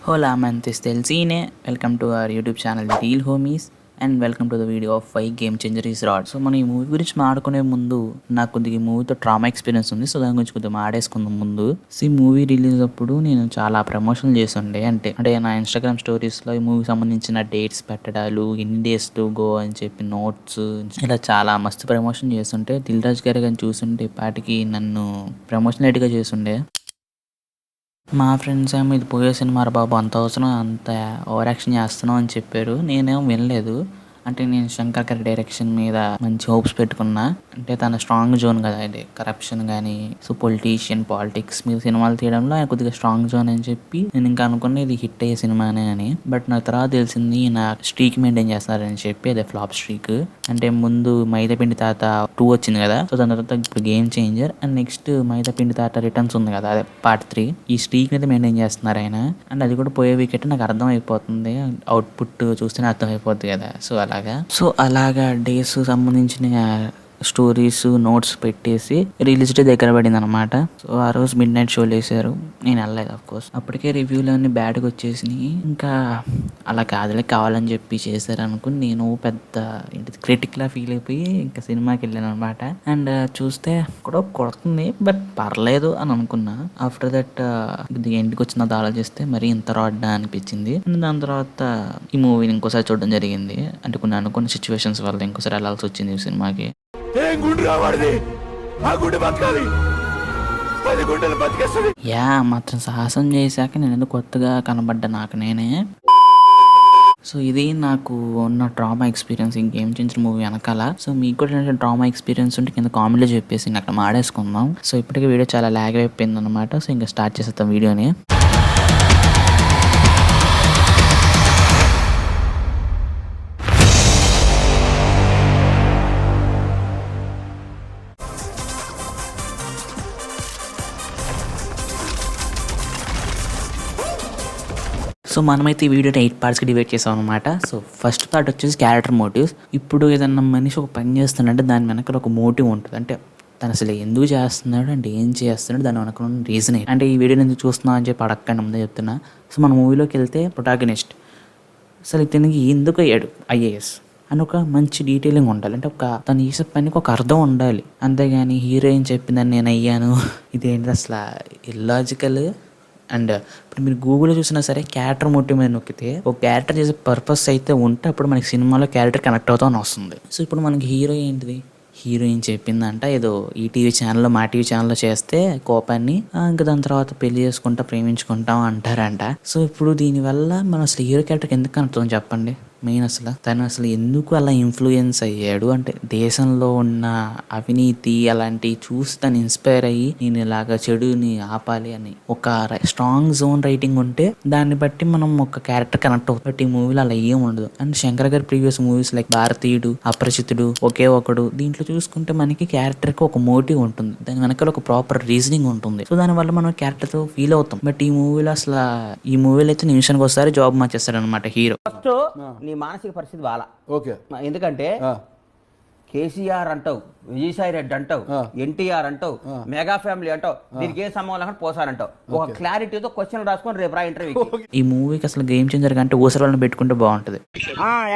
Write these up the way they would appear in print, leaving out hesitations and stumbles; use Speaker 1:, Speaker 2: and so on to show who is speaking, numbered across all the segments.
Speaker 1: Hola amantes del cine, welcome to our YouTube channel The Real Homies and welcome to the video of why game changer is rad. So మనం ఈ movie గురించి మాట్లాడుకునే ముందు నాకు కొద్దిగా ఈ మూవీతో ట్రామా ఎక్స్పీరియన్స్ ఉంది. సో దాని గురించి కొద్దిగా మాడేసుకుందాం ముందు. సో ఈ మూవీ రిలీజ్ అప్పుడు నేను చాలా ప్రమోషన్లు చేస్తుండే, అంటే నా ఇన్స్టాగ్రామ్ స్టోరీస్లో ఈ మూవీ సంబంధించిన డేట్స్ పెట్టడాలు, ఎన్ని డేస్ టు గో అని చెప్పి నోట్స్, ఇలా చాలా మస్తు ప్రమోషన్ చేస్తుంటే దిల్ రాజు గారు కానీ చూస్తుంటే ఇప్పటికి నన్ను ప్రమోషన్ ఎడ్గా చేస్తుండే. మా ఫ్రెండ్స్ ఏమో ఇది పోయే సినిమా రా బాబు, అంత అవసరం, అంత ఓవర్ యాక్షన్ చేస్తున్నావు అని చెప్పారు. నేనేమో వినలేదు. అంటే నేను శంకర్ గారి డైరెక్షన్ మీద మంచి హోప్స్ పెట్టుకున్నా. అంటే తన స్ట్రాంగ్ జోన్ కదా ఇది, కరప్షన్ కానీ సో పొలిటీషియన్ పాలిటిక్స్ మీద సినిమాలు తీయడంలో ఆయన కొద్దిగా స్ట్రాంగ్ జోన్ అని చెప్పి నేను ఇంకా అనుకున్నా ఇది హిట్ అయ్యే సినిమానే అని. బట్ నాకు తర్వాత తెలిసింది నా స్ట్రీక్ మెయింటైన్ చేస్తారని చెప్పి, అదే ఫ్లాప్ స్ట్రీక్. అంటే ముందు మైదాపిండి తాత 2 వచ్చింది కదా, సో దాని తర్వాత ఇప్పుడు గేమ్ చేంజర్, అండ్ నెక్స్ట్ మైదాపిండి తాత రిటర్న్స్ ఉంది కదా, అదే పార్ట్ 3. ఈ స్ట్రీక్ మీద మెయింటైన్ చేస్తున్నారు ఆయన. అండ్ అది కూడా పోయే వికెట్ నాకు అర్థం అయిపోతుంది, అవుట్పుట్ చూస్తేనే అర్థం అయిపోద్ది కదా. సో అలాగా డేస్ సంబంధించిన స్టోరీస్ నోట్స్ పెట్టేసి రిలీజ్ డే దగ్గర పడింది అనమాట. సో ఆ రోజు మిడ్ నైట్ షోలు వేసారు, నేను వెళ్ళలేదు అఫ్ కోర్స్. అప్పటికే రివ్యూలు అన్ని బ్యాడ్గా వచ్చేసినాయి. ఇంకా అలా కాదులే, కావాలని చెప్పి చేశారు అనుకుని నేను పెద్ద క్రిటిక్లా ఫీల్ అయిపోయి ఇంకా సినిమాకి వెళ్ళాను అనమాట. అండ్ చూస్తే కూడా కొడుతుంది, బట్ పర్లేదు అని అనుకున్నా. ఆఫ్టర్ దట్ ఇది ఇంటికి వచ్చిన ఆలోచిస్తే మరి ఇంత రాడ్డా అనిపించింది. దాని తర్వాత ఈ మూవీని ఇంకోసారి చూడడం జరిగింది. అంటే కొన్ని అనుకున్న సిచ్యువేషన్స్ వల్ల ఇంకోసారి వెళ్ళాల్సి వచ్చింది ఈ సినిమాకి. మాత్రం సాహసం చేశాక నేను కొత్తగా కనబడ్డా నాకు నేనే. సో ఇది నాకు ఉన్న డ్రామా ఎక్స్పీరియన్స్ ఈ గేమ్ చేంజర్ మూవీ వెనకాల. సో మీకు కూడా డ్రామా ఎక్స్పీరియన్స్ ఉంటే కింద కామెంట్లో చెప్పేసి అక్కడ మాడేసుకుందాం. సో ఇప్పటికే వీడియో చాలా లాగ్ అయిపోయింది అనమాట. సో ఇంకా స్టార్ట్ చేసేద్దాం వీడియోని. సో మనమైతే ఈ వీడియోని 8 పార్ట్స్కి డివైడ్ చేసాం అనమాట. సో ఫస్ట్ థాట్ వచ్చేసి క్యారెక్టర్ మోటివ్స్. ఇప్పుడు ఏదన్నా మనిషి ఒక పని చేస్తున్నాడంటే దాని వెనకాల ఒక మోటివ్ ఉంటుంది. అంటే తను అసలు ఎందుకు చేస్తున్నాడు అంటే ఏం చేస్తున్నాడు, దాని వెనకాల ఉన్న రీజన్ ఏంటి. అంటే ఈ వీడియోని ఎందుకు చూస్తున్నావు అని చెప్పి అడగండి, ముందే చెప్తున్నా. సో మన మూవీలోకి వెళ్తే ప్రొటాగనిస్ట్ అసలు ఇతనికి ఎందుకు అయ్యాడు ఐఏఎస్ అని ఒక మంచి డీటెయిలింగ్ ఉండాలి. అంటే తను చేసే పనికి ఒక అర్థం ఉండాలి. అంతేగాని హీరోయిన్ చెప్పిందని నేను అయ్యాను ఇదేంటి అసలు ఇల్లాజికల్. అండ్ ఇప్పుడు మీరు గూగుల్లో చూసినా సరే క్యారెక్టర్ మోటివ్ మీద నొక్కితే ఒక క్యారెక్టర్ చేసే పర్పస్ అయితే ఉంటే అప్పుడు మనకి సినిమాలో క్యారెక్టర్ కనెక్ట్ అవుతామని వస్తుంది. సో ఇప్పుడు మనకి హీరో ఏంటిది, హీరోయిన్ చెప్పిందంట ఏదో ఈ టీవీ ఛానల్లో మా టీవీ ఛానల్లో చేస్తే కోపాన్ని ఇంకా దాని తర్వాత పెళ్లి చేసుకుంటా ప్రేమించుకుంటాం అంటారంట. సో ఇప్పుడు దీనివల్ల మనం అసలు హీరో క్యారెక్టర్కి ఎందుకు కనెక్ట్ అవుతాం చెప్పండి. మెయిన్ అసలు తను అసలు ఎందుకు అలా ఇన్ఫ్లుయెన్స్ అయ్యాడు అంటే దేశంలో ఉన్న అవినీతి అలాంటివి చూసి తను ఇన్స్పైర్ అయ్యి నేను ఇలాగ చెడుని ఆపాలి అని ఒక స్ట్రాంగ్ జోన్ రైటింగ్ ఉంటే దాన్ని బట్టి మనం ఒక క్యారెక్టర్ కనెక్ట్ అవుతుంది. బట్ ఈ మూవీలో అలా ఏం ఉండదు. అండ్ శంకర్ గారి ప్రీవియస్ మూవీస్ లైక్ భారతీయుడు, అపరిచితుడు, ఒకే ఒకడు, దీంట్లో చూసుకుంటే మనకి క్యారెక్టర్కి ఒక మోటివ్ ఉంటుంది, దాని వెనకాల ఒక ప్రాపర్ రీజనింగ్ ఉంటుంది. సో దానివల్ల మనం క్యారెక్టర్తో ఫీల్ అవుతాం. బట్ ఈ మూవీలో అయితే నిమిషానికి ఒకసారి జాబ్ మార్చేస్తాడు అనమాట హీరో.
Speaker 2: మానసిక పరిస్థితి బాలా. ఎందుకంటే కేసీఆర్ అంటావు, విజయసాయి రెడ్డి అంటావు, ఎన్టీఆర్ అంటావు, మెగా ఫ్యామిలీ అంటావు, దీనికి ఏ సంబంధం లేకుండా పోసారంటావు. ఒక క్లారిటీతో క్వశ్చన్ రాసుకొని రేపు రా ఇంటర్వ్యూ.
Speaker 1: ఈ మూవీకి అసలు గేమ్ చేంజర్ కంటే ఊసరాలను పెట్టుకుంటే బాగుంటది.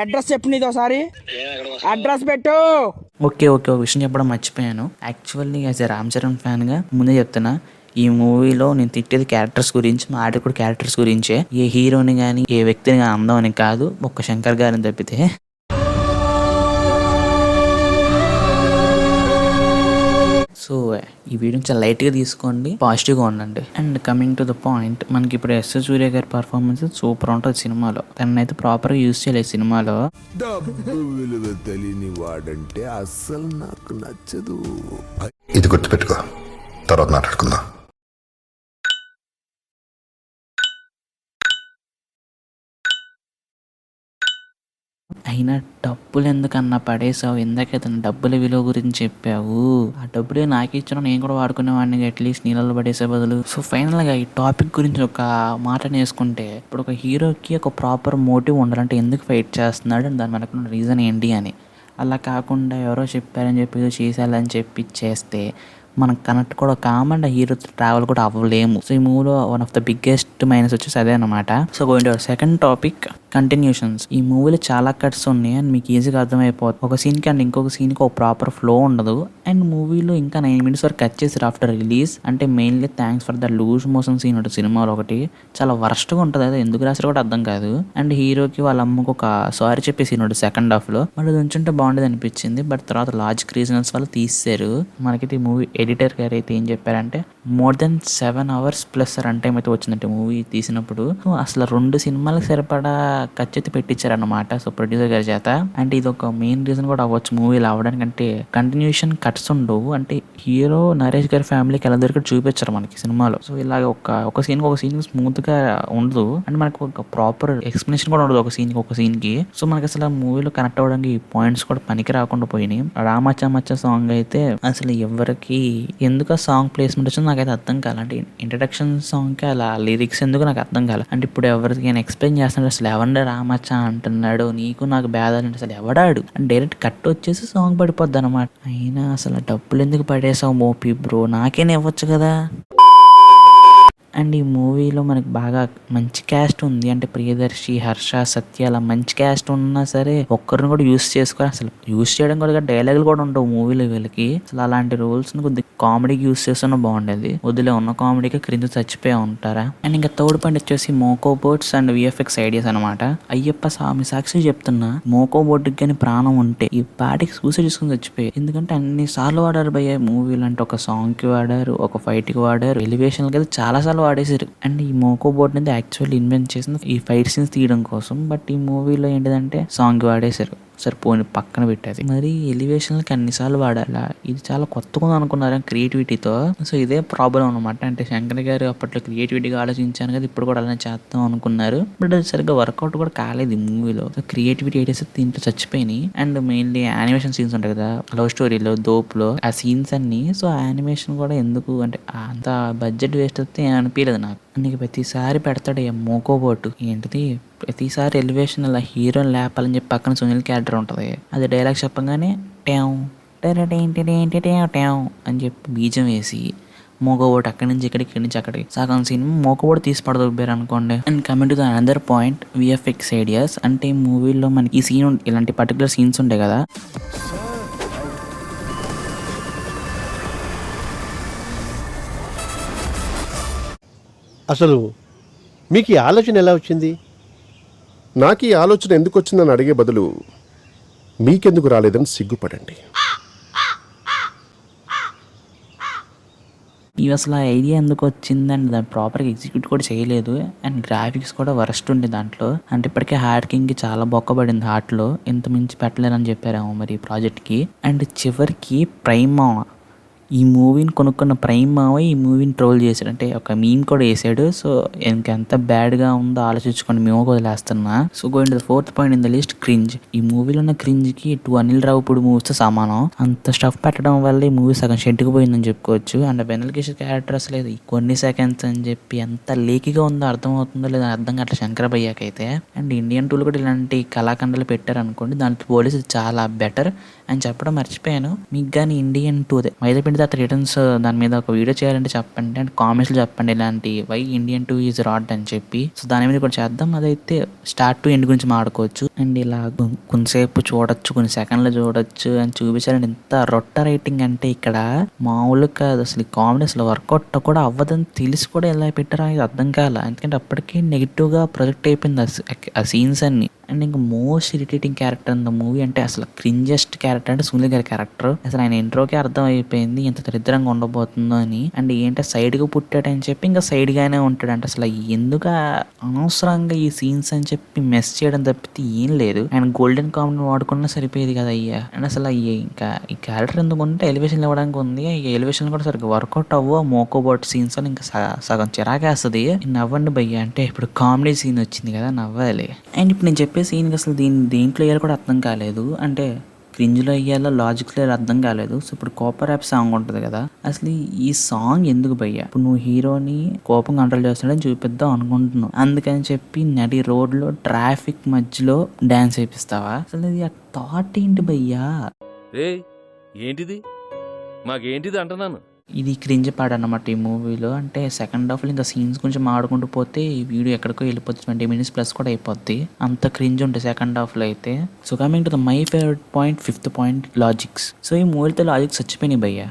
Speaker 2: అడ్రస్ చెప్పు, నీది ఒకసారి అడ్రస్ పెట్టు.
Speaker 1: ఓకే ఒక విషయం చెప్పడం మర్చిపోయాను. Actually as a Ram Charan fan గా ముందే చెప్తున్నా, ఈ మూవీలో నేను తిట్టేది క్యారెక్టర్స్ గురించి, మాట్లాడే కూడా క్యారెక్టర్స్ గురించే. ఏ హీరోని కానీ ఏ వ్యక్తిని కానీ అందం అని కాదు, ఒక్క శంకర్ గారిని తప్పితే. సో ఈ వీడియో చాలా లైట్గా తీసుకోండి, పాజిటివ్గా ఉండండి. And coming to the point, మనకి ఇప్పుడు ఎస్ సూర్య గారి పర్ఫార్మెన్స్ సూపర్ ఉంటుంది సినిమాలో. తనైతే ప్రాపర్గా యూజ్ చేయలేదు సినిమాలో.
Speaker 3: తెలియని వాడంటే అస్సలు నాకు నచ్చదు.
Speaker 4: ఇది గుర్తుపెట్టుకో, తర్వాత మాట్లాడుకుందాం.
Speaker 1: అయినా డబ్బులు ఎందుకన్నా పడేసావు, ఇందాక తన డబ్బుల విలువ గురించి చెప్పావు. ఆ డబ్బులే నాకు ఇచ్చిన, నేను కూడా వాడుకునేవాడిని అట్లీస్ట్ నీళ్ళలో పడేసే బదులు. సో ఫైనల్గా ఈ టాపిక్ గురించి ఒక మాట నేసుకుంటే, ఇప్పుడు ఒక హీరోకి ఒక ప్రాపర్ మోటివ్ ఉండాలంటే ఎందుకు ఫైట్ చేస్తున్నాడు అని దాని మనకు రీజన్ ఏంటి అని. అలా కాకుండా ఎవరో చెప్పారని చెప్పి చేసేయాలని చెప్పి చేస్తే మనం కనెక్ట్ కూడా కామండ్ హీరో ట్రావెల్ కూడా అవ్వలేము. సో ఈ మూవీలో one of the biggest minus వచ్చేసి అదే అనమాట. So going to second topic, continuations. ఈ మూవీలో చాలా కట్స్ ఉన్నాయి అండ్ మీకు ఈజీగా అర్థమైపోతుంది. ఒక సీన్ కి అండ్ ఇంకొక సీన్ కి ఒక ప్రాపర్ ఫ్లో ఉండదు. అండ్ మూవీలో ఇంకా 9 minutes వరకు కట్ చేసారు ఆఫ్టర్ రిలీజ్. అంటే mainly thanks for the loose motion scene ఉంటుంది సినిమాలో ఒకటి, చాలా వర్స్ట్ గా ఉంటుంది. అది ఎందుకు రాసారో కూడా అర్థం కాదు. అండ్ హీరోకి వాళ్ళ అమ్మకు ఒక సారీ చెప్పే సీన్ ఉంటుంది సెకండ్ హాఫ్ లో, బట్ అది ఉంచుంటే బాగుండేది అనిపించింది. బట్ తర్వాత లాజిక్ రీజన్స్ వల్ల తీసేశారు. మనకైతే ఈ మూవీ ఎడిటర్ గారు అయితే ఏం చెప్పారంటే more than 7 hours plus run time అయితే వచ్చిందంటే మూవీ తీసినప్పుడు. సో అసలు 2 సినిమాలకు సరిపడా ఖర్చు అయితే పెట్టించారనమాట సో ప్రొడ్యూసర్ గారి చేత. అంటే ఇది ఒక మెయిన్ రీజన్ కూడా అవ్వచ్చు మూవీలో అవ్వడానికి. అంటే కంటిన్యూషన్ కట్స్ ఉండవు. అంటే హీరో నరేష్ గారి ఫ్యామిలీకి ఎలా దొరికి చూపించారు మనకి సినిమాలో. సో ఇలాగ ఒక సీన్ స్మూత్ గా ఉండదు. అంటే మనకు ఒక ప్రాపర్ ఎక్స్ప్లెనేషన్ కూడా ఉండదు ఒక సీన్ కి. సో మనకి అసలు ఆ మూవీలో కనెక్ట్ అవ్వడానికి ఈ పాయింట్స్ కూడా పనికి రాకుండా పోయినాయి. రామచ్చ మచ్చ సాంగ్ అయితే అసలు ఎవరికి ఎందుకు ఆ సాంగ్ ప్లేస్మెంట్ వచ్చిందో నాకైతే అర్థం కాదు. అంటే ఇంట్రడక్షన్ సాంగ్ కి అలా లిరిక్స్ ఎందుకు నాకు అర్థం కాదు. అంటే ఇప్పుడు ఎవరికైనా ఎక్స్ప్లెయిన్ చేస్తున్నాడు అసలు ఎవరిని రామచ్చ అంటున్నాడు, నీకు నాకు భేదాలంటే అసలు ఎవడాడు అని డైరెక్ట్ కట్ వచ్చేసి సాంగ్ పడిపోద్ది అనమాట. అయినా అసలు డబ్బులు ఎందుకు పడేసావు మోపి బ్రో, నాకేనే ఇవ్వచ్చు కదా. అండ్ ఈ మూవీలో మనకి బాగా మంచి క్యాస్ట్ ఉంది. అంటే ప్రియదర్శి, హర్ష, సత్య అలా మంచి క్యాస్ట్ ఉన్నా సరే ఒక్కరిని కూడా యూస్ చేసుకొని అసలు యూస్ చేయడం కూడా డైలాగులు కూడా ఉండవు మూవీలో వీళ్ళకి. అసలు అలాంటి రోల్స్ ని కొద్దిగా కామెడీకి యూస్ చేస్తున్నా బాగుండేది. వదిలే ఉన్న కామెడీకి క్రింద చచ్చిపోయి ఉంటారా. అండ్ ఇంకా థర్డ్ పాయింట్ వచ్చేసి మోకో బోట్స్ అండ్ విఎఫ్ఎక్స్ ఐడియాస్ అనమాట. అయ్యప్ప స్వామి సాక్షి చెప్తున్నా, మోకో బోట్కి కానీ ప్రాణం ఉంటే ఈ పాటికి సూసైడ్ చేసుకుని చచ్చిపోయి. ఎందుకంటే అన్ని సార్లు వాడారు భయ్య మూవీలు. అంటే ఒక సాంగ్ కి వాడారు, ఒక ఫైట్ కి వాడారు, ఎలివేషన్ కి చాలా సార్లు వాడేసారు. అండ్ ఈ మోకో బోట్ అనేది యాక్చువల్లీ ఇన్వెంట్ చేసింది ఈ ఫైట్ సీన్స్ తీయడం కోసం. బట్ ఈ మూవీలో ఏంటిదంటే సాంగ్ వాడేసారు. సరే పోని పక్కన పెట్టేది. మరి ఎలివేషన్కి అన్నిసార్లు వాడాలా, ఇది చాలా కొత్తగా అనుకున్నారు క్రియేటివిటీతో. సో ఇదే ప్రాబ్లం అనమాట. అంటే శంకర్ గారు అప్పట్లో క్రియేటివిటీగా ఆలోచించాను కదా, ఇప్పుడు కూడా అలానే చేద్దాం అనుకున్నారు. బట్ అది సరిగ్గా వర్కౌట్ కూడా కాలేదు ఈ మూవీలో. సో క్రియేటివిటీ ఐడియాస్ దీంట్లో చచ్చిపోయినాయి. అండ్ మెయిన్లీ యానిమేషన్ సీన్స్ ఉంటాయి కదా లవ్ స్టోరీలో, దోప్లో ఆ సీన్స్ అన్ని. సో యానిమేషన్ కూడా ఎందుకు అంటే అంత బడ్జెట్ వేస్ట్ అయితే అనిపించలేదు నాకు. నీకు ప్రతిసారి పెడతాడు మోకోబోటు ఏంటిది, ప్రతిసారి ఎలివేషన్ అలా హీరోని లేపాలని చెప్పి పక్కన సునీల్ క్యారెక్టర్ ఉంటుంది. అది డైలాగ్ చెప్పగానే ట్యావ్ ట్యావ్ అని చెప్పి బీజం వేసి మోకోబోటు అక్కడి నుంచి అక్కడికి సగం సీన్ మోకోబోటు తీసి పడదొబ్బారు అనుకోండి. And coming to the another point, VFX ideas. అంటే మూవీలో మనకి ఈ సీన్ ఇలాంటి పర్టికులర్ సీన్స్ ఉంటాయి కదా,
Speaker 5: అసలు మీకు ఈ ఆలోచన ఎలా వచ్చింది?
Speaker 6: నాకు ఈ ఆలోచన ఎందుకు వచ్చిందని అడిగే బదులు మీకెందుకు రాలేదని సిగ్గుపడండి.
Speaker 1: ఇవి అసలు ఆ ఐడియా ఎందుకు వచ్చిందండి, దాన్ని ప్రాపర్గా ఎగ్జిక్యూట్ కూడా చేయలేదు. అండ్ గ్రాఫిక్స్ కూడా వరస్ట్ ఉంది దాంట్లో. అంటే ఇప్పటికే హార్ట్ కింగ్కి చాలా బొక్కబడింది హార్ట్లో, ఇంత మించి పెట్టలేరని చెప్పారేమో మరి ఈ ప్రాజెక్ట్కి. అండ్ చివరికి ప్రైమ్ ఈ మూవీని కొనుక్కున్న ప్రైమ్ మావ ఈ మూవీని ట్రోల్ చేశాడు. అంటే ఒక మీమ్ కూడా వేసాడు. సో ఇంకెంత బ్యాడ్గా ఉందో ఆలోచించుకొని మేము వదిలేస్తున్నా. So going to the fourth point in the list, cringe. ఈ మూవీలో ఉన్న క్రింజ్కి 2 అనిల్ రావుపూడి మూవీస్తో సమానం. అంత స్టఫ్ పెట్టడం వల్ల ఈ మూవీ సగం షెడ్కి పోయిందని చెప్పుకోవచ్చు. అండ్ వెన్నెల కిషోర్ క్యారెక్టర్ అసలు కొన్ని సెకండ్స్ అని చెప్పి ఎంత లేకిగా ఉందో అర్థమవుతుందో లేదా అర్థం కావట్లేదు శంకర్ భయ్యాకి అయితే. అండ్ ఇండియన్ టూల్ కూడా ఇలాంటి కళాఖండాలు పెట్టారు అనుకోండి, దాంట్లో పోలీసు చాలా బెటర్ అని చెప్పడం మర్చిపోయాను. మీకు కానీ ఇండియన్ 2 మైదాపిండి తర్వాత రిటర్న్స్ దాని మీద ఒక వీడియో చేయాలంటే చెప్పండి. అండ్ కామెంట్స్లో చెప్పండి ఇలాంటి వై ఇండియన్ 2 ఈజ్ రాడ్ అని చెప్పి. సో దాని మీద కూడా చేద్దాం. అదైతే స్టార్ట్ టు ఎండ్ గురించి మాట్లాడుకోవచ్చు. అండ్ ఇలా కొంతసేపు చూడొచ్చు, కొన్ని సెకండ్లు చూడొచ్చు అని చూపించాలంటే ఎంత రొట్ట రైటింగ్ అంటే ఇక్కడ మామూలు కాదు. అసలు ఈ కామెడీ అసలు వర్కౌట్ కూడా అవ్వదని తెలిసి కూడా ఎలా పెట్టారో అనేది అర్థం కాల. ఎందుకంటే అప్పటికి నెగిటివ్గా ప్రొజెక్ట్ అయిపోయింది ఆ సీన్స్ అన్ని. అండ్ ఇంకా most irritating character in the movie అంటే అసలు క్రింజెస్ట్ క్యారెక్టర్ అంటే సునీల్ గారి క్యారెక్టర్. అసలు ఆయన ఇంట్రోకి అర్థం అయిపోయింది ఎంత దరిద్రంగా ఉండబోతుందో అని. అండ్ ఏంటంటే సైడ్గా పుట్టాడని చెప్పి ఇంకా సైడ్గానే ఉంటాడు. అంటే అసలు ఎందుకు అనవసరంగా ఈ సీన్స్ అని చెప్పి మెస్ చేయడం తప్పితే ఏం లేదు. ఆయన గోల్డెన్ కామెడీ వాడుకున్నా సరిపోయేది కదా అయ్యా. అండ్ అసలు ఇంకా ఈ క్యారెక్టర్ ఎందుకు ఉంటే ఎలివేషన్ ఇవ్వడానికి ఉంది. ఈ ఎలివేషన్ కూడా సరిగ్గా వర్కౌట్ అవ్వ మోకోబోట్ సీన్స్ అని ఇంకా సగం చిరాకేస్తుంది. నవ్వండి భయ్య అంటే ఇప్పుడు కామెడీ సీన్ వచ్చింది కదా నవ్వాలి. అండ్ ఇప్పుడు నేను చెప్పే సీన్కి అసలు దీంట్లో వేయాలి కూడా అర్థం కాలేదు. అంటే క్రింజ్లో అయ్యాలో లాజిక్లో అర్థం కాలేదు. సో ఇప్పుడు కోపర్ యాప్ సాంగ్ ఉంటుంది కదా, అసలు ఈ సాంగ్ ఎందుకు భయ్యా? ఇప్పుడు నువ్వు హీరోని కోపం కంట్రోల్ చేస్తాడని చూపిద్దాం అనుకుంటున్నావు, అందుకని చెప్పి నడి రోడ్లో ట్రాఫిక్ మధ్యలో డాన్స్ వేపిస్తావా? అసలు ఇది ఆ థాట్ ఏంటి భయ్యా?
Speaker 7: ఏంటిది మాకేంటిది అంటున్నాను.
Speaker 1: ఇది క్రింజ్ పాట అన్నమాట ఈ మూవీలో. అంటే సెకండ్ హాఫ్లో ఇంకా సీన్స్ కొంచెం ఆడుకుంటూ పోతే ఈ వీడియో ఎక్కడికో వెళ్ళిపోతుంది, 20 minutes ప్లస్ కూడా అయిపోద్ది, అంత క్రింజ్ ఉంటుంది సెకండ్ హాఫ్లో అయితే. So coming to the my favourite point, 5th point, logics. So ఈ మూవీతో లాజిక్స్ చచ్చిపోయినాయి భయ్య.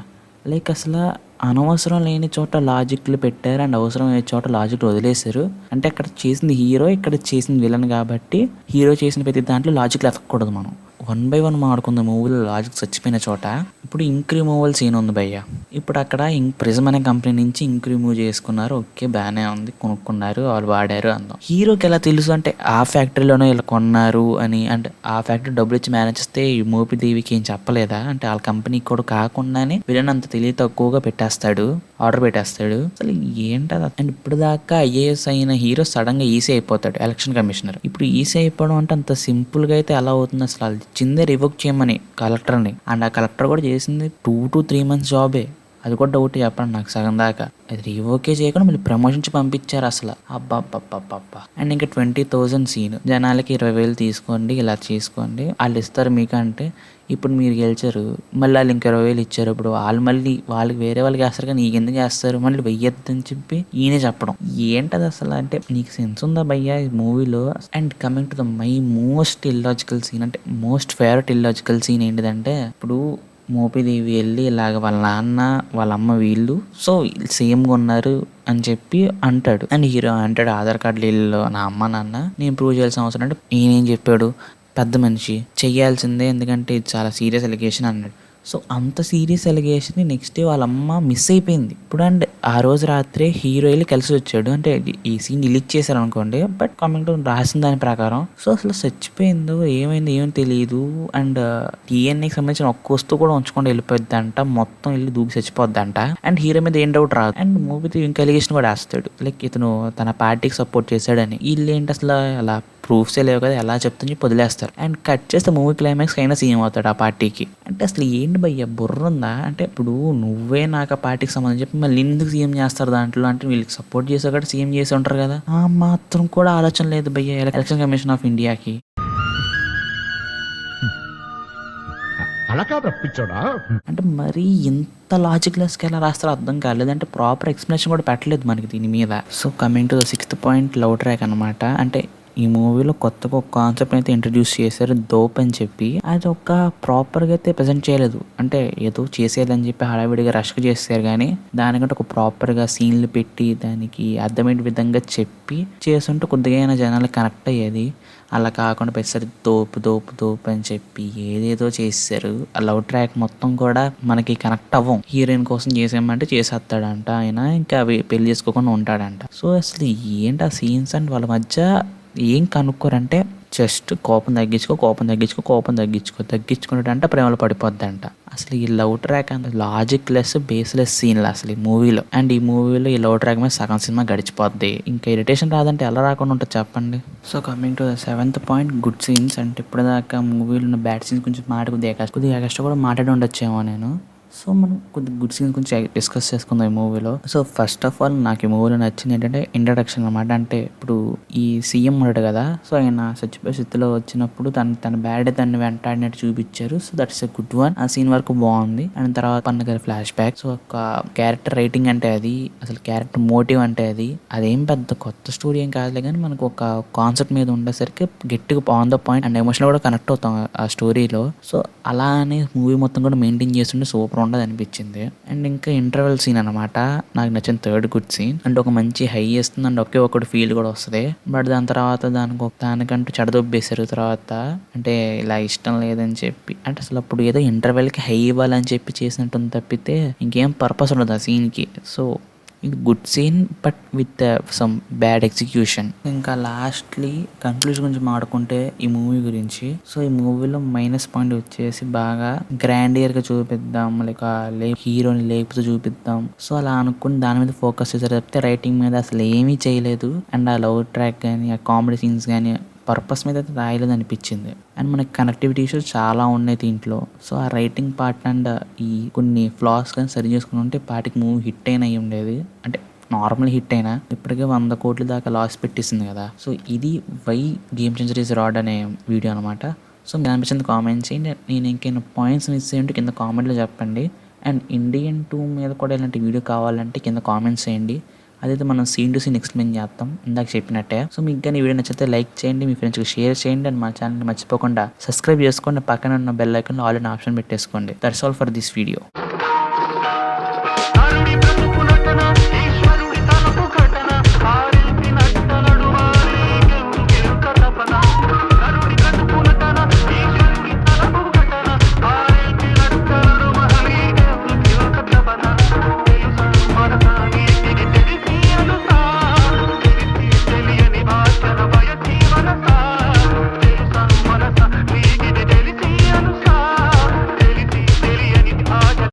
Speaker 1: లైక్ అసలు అనవసరం లేని చోట లాజిక్లు పెట్టారు అండ్ అవసరం లేని చోట లాజిక్లు వదిలేశారు. అంటే అక్కడ చేసింది హీరో, ఇక్కడ చేసింది విలన్ కాబట్టి హీరో చేసిన ప్రతి దాంట్లో లాజిక్లు ఎతకూడదు. మనం 1 by 1 మాడుకుందాం మూవీలో లాజిక్ చచ్చిపోయిన చోట. ఇప్పుడు ఇంక్ రిమూవల్ సీన్ ఉంది భయ్య. ఇప్పుడు అక్కడ ప్రిజమ్ అనే కంపెనీ నుంచి ఇంక్ రిమూవ్ చేసుకున్నారు, ఓకే బాగానే ఉంది, కొనుక్కున్నారు, వాళ్ళు వాడారు అందాం. హీరోకి ఎలా తెలుసు అంటే ఆ ఫ్యాక్టరీలోనే ఇలా కొన్నారు అని, అంటే ఆ ఫ్యాక్టరీ డబ్బులు ఇచ్చి మేనేజ్ చేస్తే ఈ మోపిదేవికి ఏం చెప్పలేదా అంటే వాళ్ళ కంపెనీకి కూడా కాకుండానే విలన్ అంత తెలివి తక్కువగా పెట్టేస్తాడు, ఆర్డర్ పెట్టేస్తాడు. అసలు ఏంటది? అండ్ ఇప్పుడు దాకా ఐఏఎస్ అయిన హీరో సడన్ గా ఈసీ అయిపోతాడు, ఎలక్షన్ కమిషనర్. ఇప్పుడు ఈసీ అయిపోవడం అంటే అంత సింపుల్ గా అయితే ఎలా అవుతుంది? అసలు వాళ్ళు ఇచ్చిందే రివోక్ చేయమని కలెక్టర్ని, అండ్ ఆ కలెక్టర్ కూడా చేసింది 2 to 3 months జాబే. అది కూడా డౌట్ చెప్పండి నాకు సగం దాకా. అది రివోకే చేయకుండా మళ్ళీ ప్రమోషన్స్ పంపించారు అసలు. అబ్బా. అండ్ ఇంకా 20,000 సీన్, జనాలకి 20,000 తీసుకోండి, ఇలా చేసుకోండి, వాళ్ళు ఇస్తారు మీకు అంటే. ఇప్పుడు మీరు గెలిచారు, మళ్ళీ వాళ్ళు ఇంక 20,000 ఇచ్చారు. ఇప్పుడు వాళ్ళు మళ్ళీ వాళ్ళకి వేరే వాళ్ళకి వేస్తారు కానీ నీకు ఎందుకు వేస్తారు, మళ్ళీ వెయ్యొద్దని చెప్పి ఈయనే చెప్పడం. ఏంటది అసలు? అంటే నీకు సెన్స్ ఉందా భయ్యా ఈ మూవీలో? And coming to the my most illogical scene, అంటే మోస్ట్ ఫేవరెట్ ఇల్లాజికల్ సీన్ ఏంటిదంటే, ఇప్పుడు మోపిదేవి వెళ్ళి ఇలాగ వాళ్ళ నాన్న వాళ్ళ అమ్మ వీళ్ళు సో సేమ్గా ఉన్నారు అని చెప్పి అంటాడు. అండ్ హీరో అంటాడు ఆధార్ కార్డులు వీళ్ళు నా అమ్మ నాన్న, నేను ప్రూవ్ చేయాల్సిన అవసరం అంటే ఈయనేం చెప్పాడు, పెద్ద మనిషి చెయ్యాల్సిందే ఎందుకంటే ఇది చాలా సీరియస్ ఎలిగేషన్ అన్నాడు. సో అంత సీరియస్ ఎలిగేషన్ నెక్స్ట్ డే వాళ్ళ అమ్మ మిస్ అయిపోయింది. ఇప్పుడు అండ్ ఆ రోజు రాత్రే హీరో వెళ్ళి కలిసి వచ్చాడు, అంటే ఈ సీన్ డిలీట్ చేశారు అనుకోండి, బట్ కామెంట్ రాసిన దాని ప్రకారం. సో అసలు చచ్చిపోయిందో ఏమైందో ఏమో తెలియదు. అండ్ డిఎన్ఏకి సంబంధించిన ఒక్క వస్తువు కూడా ఉంచుకొని వెళ్ళిపోద్దంట, మొత్తం వెళ్ళి దూకి చచ్చిపోద్దంట. అండ్ హీరో మీద ఏం డౌట్ రాదు. అండ్ మూవీతో ఇంకా ఎలిగేషన్ కూడా వేస్తాడు, లైక్ ఇతను తన పార్టీకి సపోర్ట్ చేశాడని. వీళ్ళు ఏంటి అసలు అలా ప్రూఫ్సే లేవు కదా, ఎలా చెప్తుందని చెప్పి వదిలేస్తారు. అండ్ కట్ చేస్తే మూవీ క్లైమాక్స్ అయినా సీఎం అవుతాడు ఆ పార్టీకి. అంటే అసలు ఏంటి భయ్య బుర్ర ఉందా? అంటే ఇప్పుడు నువ్వే నాకు ఆ పార్టీకి సంబంధించి చెప్పి మళ్ళీ ఎందుకు సీఎం చేస్తారు దాంట్లో? అంటే వీళ్ళకి సపోర్ట్ చేసే కూడా సీఎం చేసి ఉంటారు కదా, ఆ మాత్రం కూడా ఆలోచన లేదు భయ్య ఎలక్షన్ కమిషన్ ఆఫ్ ఇండియాకి. అంటే మరీ ఇంత లాజిక్లెస్గా ఎలా రాస్తారో అర్థం కాలేదు. అంటే ప్రాపర్ ఎక్స్ప్లెనేషన్ కూడా పెట్టలేదు మనకి దీని మీద. So coming to the 6th point, love track అనమాట. అంటే ఈ మూవీలో కొత్తగా ఒక కాన్సెప్ట్ అయితే ఇంట్రడ్యూస్ చేశారు, దోప్ అని చెప్పి. అది ఒక ప్రాపర్గా అయితే ప్రజెంట్ చేయలేదు, అంటే ఏదో చేసేదని చెప్పి హడావిడిగా రష్గా చేస్తారు కానీ దానికంటే ఒక ప్రాపర్గా సీన్లు పెట్టి దానికి అర్థమయ్యే విధంగా చెప్పి చేస్తుంటే కొద్దిగా అయినా జనాలకు కనెక్ట్ అయ్యేది. అలా కాకుండా పెద్దసరి దోపు అని చెప్పి ఏదేదో చేశారు. ఆ లవ్ ట్రాక్ మొత్తం కూడా మనకి కనెక్ట్ అవ్వం. హీరోయిన్ కోసం చేసామంటే చేసేస్తాడంట ఆయన, ఇంకా అవి పెళ్లి చేసుకోకుండా ఉంటాడంట. సో అసలు ఏంటి ఆ సీన్స్ అండ్ వాళ్ళ మధ్య ఏం కనుక్కోరంటే జస్ట్ కోపం తగ్గించుకుంటే ప్రేమలో పడిపోద్దంట. అసలు ఈ లవ్ ట్రాక్ అంత లాజిక్ లెస్ బేస్లెస్ సీన్లు అసలు ఈ మూవీలో. అండ్ ఈ మూవీలో ఈ లవ్ ట్రాక్ మీద సగం సినిమా గడిచిపోద్ది. ఇంకా ఇరిటేషన్ రాదంటే ఎలా రాకుండా ఉంటుంది చెప్పండి. So coming to the 7th point, good scenes. అంటే ఇప్పటిదాకా మూవీలో ఉన్న బ్యాడ్ సీన్స్ కొంచెం కొద్దిగా ఎక్స్ట్రా కూడా మాట్లాడి ఉండొచ్చేమో నేను. సో మనం కొద్దిగా గుడ్ సీన్స్ గురించి డిస్కస్ చేసుకుందాం ఈ మూవీలో. సో ఫస్ట్ ఆఫ్ ఆల్ నాకు ఈ మూవీలో నచ్చింది ఏంటంటే ఇంట్రడక్షన్ అనమాట. అంటే ఇప్పుడు ఈ సీఎం ఉన్నాడు కదా, సో ఆయన చచ్చిపోయే స్థితిలో వచ్చినప్పుడు తన బ్యాడ్ తను వెంటాడినట్టు చూపించారు. So that's a good one. ఆ సీన్ వరకు బాగుంది. అండ్ తర్వాత పన్నగారి ఫ్లాష్ బ్యాక్. సో ఒక క్యారెక్టర్ రైటింగ్ అంటే అది, అసలు క్యారెక్టర్ మోటివ్ అంటే అదేం పెద్ద కొత్త స్టోరీ ఏం కాదులే కానీ మనకు ఒక కాన్సెప్ట్ మీద ఉండేసరికి గట్టిగా on the point and emotional కూడా కనెక్ట్ అవుతాం ఆ స్టోరీలో. సో అలానే మూవీ మొత్తం కూడా మెయింటైన్ చేస్తుంటే సూపర్ ఉండదు అనిపించింది. అండ్ ఇంకా ఇంటర్వెల్ సీన్ అనమాట నాకు నచ్చిన 3rd గుడ్ సీన్. అంటే ఒక మంచి హై ఇస్తుంది అండ్ ఒకే ఒకటి ఫీల్ కూడా వస్తుంది. బట్ దాని తర్వాత దానికంటూ చెడదొబ్బేశారు తర్వాత. అంటే ఇలా ఇష్టం లేదని చెప్పి, అంటే అసలు అప్పుడు ఏదో ఇంటర్వెల్కి హై ఇవ్వాలని చెప్పి చేసినట్టు తప్పితే ఇంకేం పర్పస్ ఉండదు ఆ సీన్కి. సో ఇది good scene but with some bad execution. ఇంకా లాస్ట్లీ కన్క్లూజన్ గురించి మాట్లాడుకుంటే ఈ మూవీ గురించి. సో ఈ మూవీలో మైనస్ పాయింట్ వచ్చేసి బాగా గ్రాండియర్గా చూపిద్దాం, హీరోని లేపుతూ చూపిద్దాం. సో అలా అనుకుని దాని మీద ఫోకస్ చేశారు తప్పితే రైటింగ్ మీద అసలు ఏమీ చేయలేదు. అండ్ ఆ లవ్ ట్రాక్ కానీ ఆ కామెడీ సీన్స్ కానీ పర్పస్ మీద అయితే రాయలేదు అనిపించింది. అండ్ మనకి కనెక్టివిటీ ఇష్యూస్ చాలా ఉన్నాయి దీంట్లో. సో ఆ రైటింగ్ పార్ట్ అండ్ ఈ కొన్ని ఫ్లాస్ కానీ సరి చేసుకుని ఉంటే పాటికి మూవీ హిట్ అయినా అయి ఉండేది. అంటే నార్మల్ హిట్ అయినా ఇప్పటికే 100 కోట్ల దాకా లాస్ పెట్టేసింది కదా. సో ఇది why game changer is rad అనే వీడియో అనమాట. సో మీకు అనిపించింది కామెంట్స్ చేయండి. నేను ఇంకేమైనా పాయింట్స్ మిస్ అయ్యి ఉంటే కింద కామెంట్లో చెప్పండి. అండ్ ఇండియన్ 2 మీద కూడా ఇలాంటి వీడియో కావాలంటే కింద కామెంట్స్ చేయండి. అదైతే మనం సీన్ టు సీన్ ఎక్స్ప్లెయిన్ చేస్తాం ఇందాక చెప్పినట్టే. సో మీకు కానీ ఈ వీడియో నచ్చితే లైక్ చేయండి, మీ ఫ్రెండ్స్కి షేర్ చేయండి, అండ్ మా ఛానల్ని మర్చిపోకుండా సబ్స్క్రైబ్ చేసుకోండి. పక్కన ఉన్న బెల్ ఐకాన్లో ఆల్ ఇన్ ఆప్షన్ పెట్టేసుకోండి. That's all for this video.